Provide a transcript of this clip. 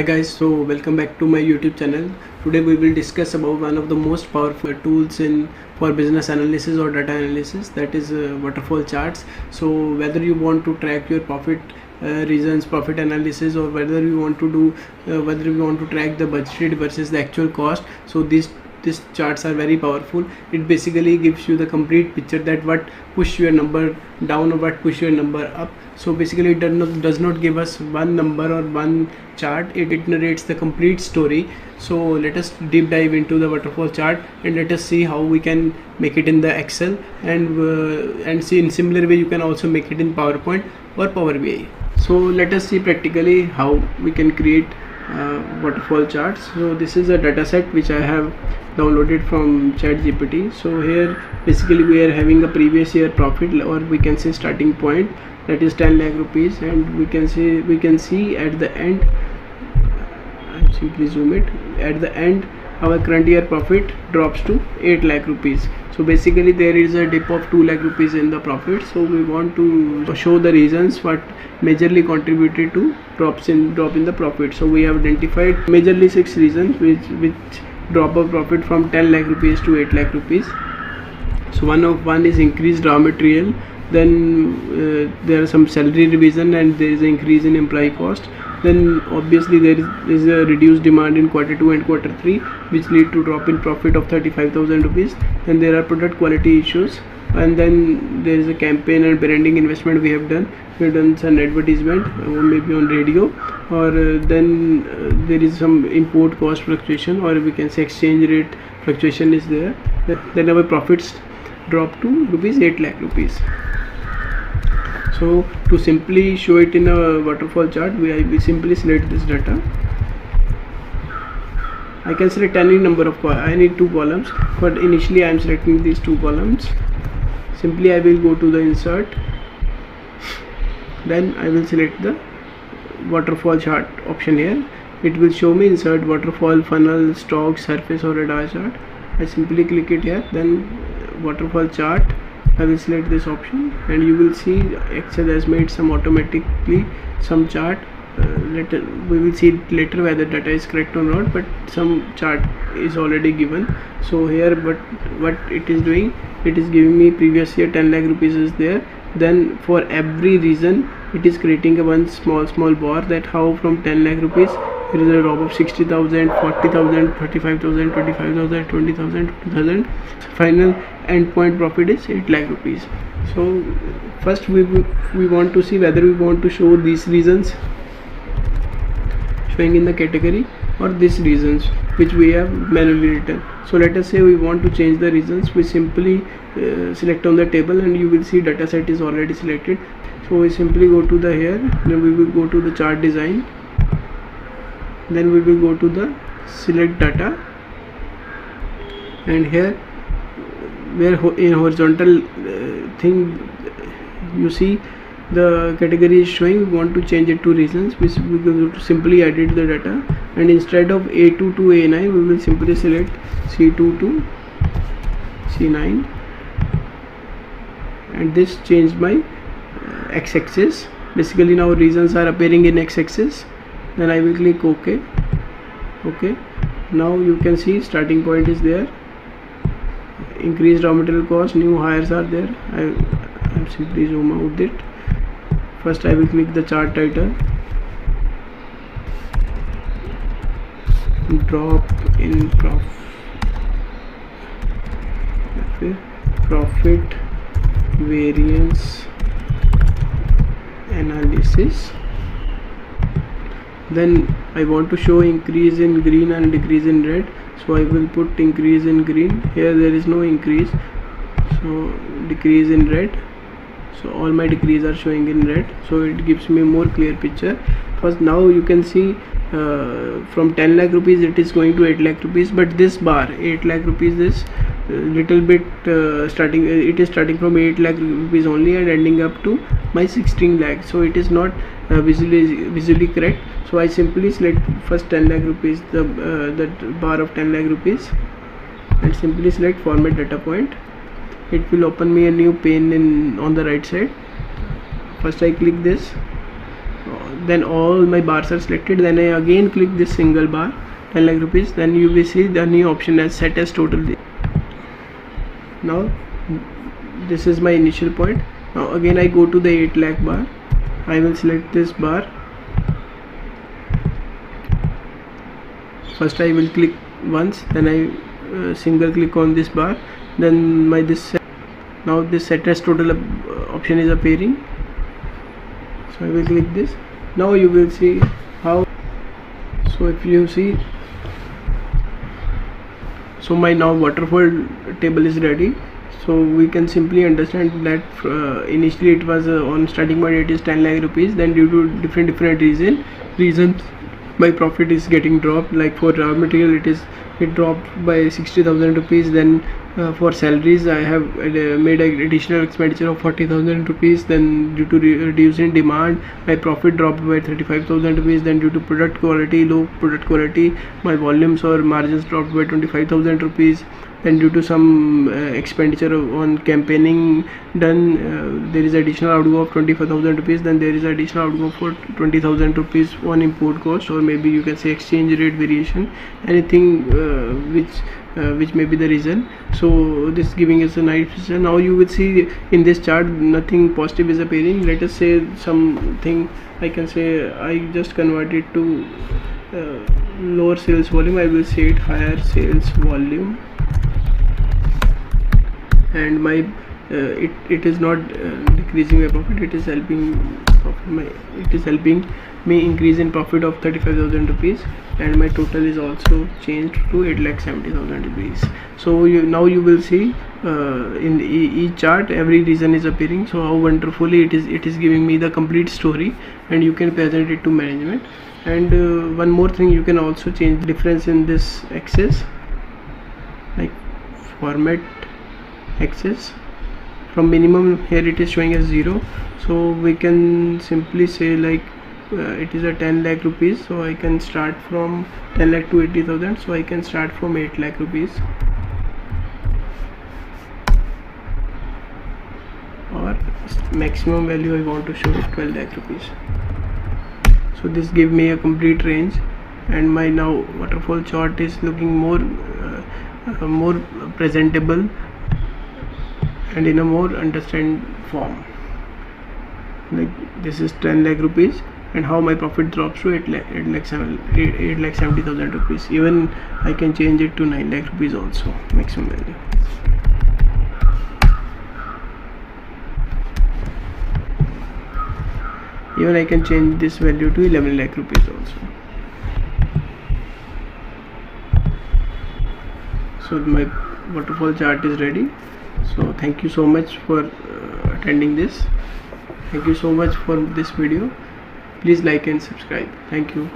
Hi guys, so welcome back to my YouTube channel. Today we will discuss about one of the most powerful tools in for business analysis or data analysis, that is Waterfall Charts. So whether you want to track your profit reasons, profit analysis, or whether you want to do whether you want to track the budgeted versus the actual cost, so these charts are very powerful. It basically gives you the complete picture that what push your number down or what push your number up. So basically it does not give us one number or one chart. It narrates the complete story. So let us deep dive into the waterfall chart and let us see how we can make it in the Excel, and see in similar way you can also make it in PowerPoint or Power BI. So let us see practically how we can create waterfall charts. So this is a data set which I have downloaded from ChatGPT. So here basically we are having a previous year profit, or we can say starting point, that is 10 lakh rupees, and we can see at the end, I'll simply zoom it, at the end our current year profit drops to 8 lakh rupees. So basically there is a dip of 2 lakh rupees in the profit. So we want to show the reasons what majorly contributed to drop in the profit. So we have identified majorly 6 reasons which drop of profit from 10 lakh rupees to 8 lakh rupees. So one is increased raw material, then there are some salary revision, and there is an increase in employee cost. Then obviously there is a reduced demand in quarter 2 and quarter 3, which lead to drop in profit of 35,000 rupees. Then there are product quality issues, and then there is a campaign and branding investment we have done. We have done some advertisement, or maybe on radio, or then there is some import cost fluctuation, or we can say exchange rate fluctuation is there. Then our profits drop to rupees 8 lakh rupees. So to simply show it in a waterfall chart, we simply select this data. I can select any number of I need 2 columns, but initially I am selecting these 2 columns. Simply I will go to the insert, then I will select the waterfall chart option here. It will show me insert waterfall, funnel, stock, surface, or radar chart. I simply click it here, then waterfall chart, I will select this option, and you will see Excel has made some automatically some chart. We will see later whether data is correct or not, but some chart is already given. So here what it is doing, it is giving me previous year 10 lakh rupees is there. Then for every reason it is creating a one small bar, that how from 10 lakh rupees there is a drop of 60,000, 40,000, 35,000, 25,000, 20,000, 20,000. Final endpoint profit is 8 lakh rupees. So first we want to see whether we want to show these reasons showing in the category, or these reasons which we have manually written. So let us say we want to change the reasons. We simply select on the table, and you will see data set is already selected. So we simply go to the here, then we will go to the chart design, then we will go to the select data, and here where in horizontal thing you see the category is showing, we want to change it to reasons. We will simply edit the data, and instead of A2 to A9 we will simply select C2 to C9, and this changed my x-axis. Basically now reasons are appearing in x-axis. Then I will click OK. Now you can see starting point is there, increased raw material cost, new hires are there. I simply zoom out it. First I will click the chart title, drop in profit variance analysis. Then I want to show increase in green and decrease in red, so I will put increase in green. Here there is no increase, so decrease in red. So all my decrease are showing in red, so it gives me more clear picture. First now you can see from 10 lakh rupees it is going to 8 lakh rupees, but this bar 8 lakh rupees is little bit starting, it is starting from 8 lakh rupees only and ending up to my 16 lakh. So it is not visually correct. So I simply select first 10 lakh rupees, that bar of 10 lakh rupees, and simply select format data point. It will open me a new pane on the right side. First I click this, then all my bars are selected. Then I again click this single bar, 10 lakh rupees. Then you will see the new option as set as total. Now this is my initial point. Now again I go to the 8 lakh bar. I will select this bar. First I will click once, then I single click on this bar, then my now this set as total option is appearing. So I will click this. Now you will see how. So if you see, so my now waterfall table is ready. So we can simply understand that initially it was on starting point it is 10 lakh rupees. Then due to different reasons my profit is getting dropped. Like for raw material it dropped by 60,000 rupees. Then for salaries I have made an additional expenditure of 40,000 rupees. Then due to reducing demand my profit dropped by 35,000 rupees. Then due to low product quality, my volumes or margins dropped by 25,000 rupees. Then due to some expenditure on campaigning done, there is additional outgo of 25,000 rupees. Then there is additional outgo for 20,000 rupees on import cost, or maybe you can say exchange rate variation, anything which may be the reason. So this giving us a nice. Now you will see in this chart nothing positive is appearing. Let us say something, I can say I just convert it to lower sales volume. I will say it higher sales volume, and my it is not decreasing my profit, it is helping me increase in profit of 35,000 rupees, and my total is also changed to 8,70,000 rupees. So now you will see in each chart every reason is appearing. So how wonderfully it is giving me the complete story, and you can present it to management. And one more thing, you can also change the difference in this axis, like format axis. From minimum, here it is showing as 0, so we can simply say like it is a 10 lakh rupees, so I can start from 10 lakh to 80,000, so I can start from 8 lakh rupees, or maximum value I want to show 12 lakh rupees. So this give me a complete range, and my now waterfall chart is looking more presentable and in a more understand form. Like this is 10 lakh rupees, and how my profit drops to 8,70,000 rupees. Even I can change it to 9 lakh rupees also, maximum value. Even I can change this value to 11 lakh rupees also. So my waterfall chart is ready. So thank you so much for attending this. Thank you so much for this video. Please like and subscribe. Thank you.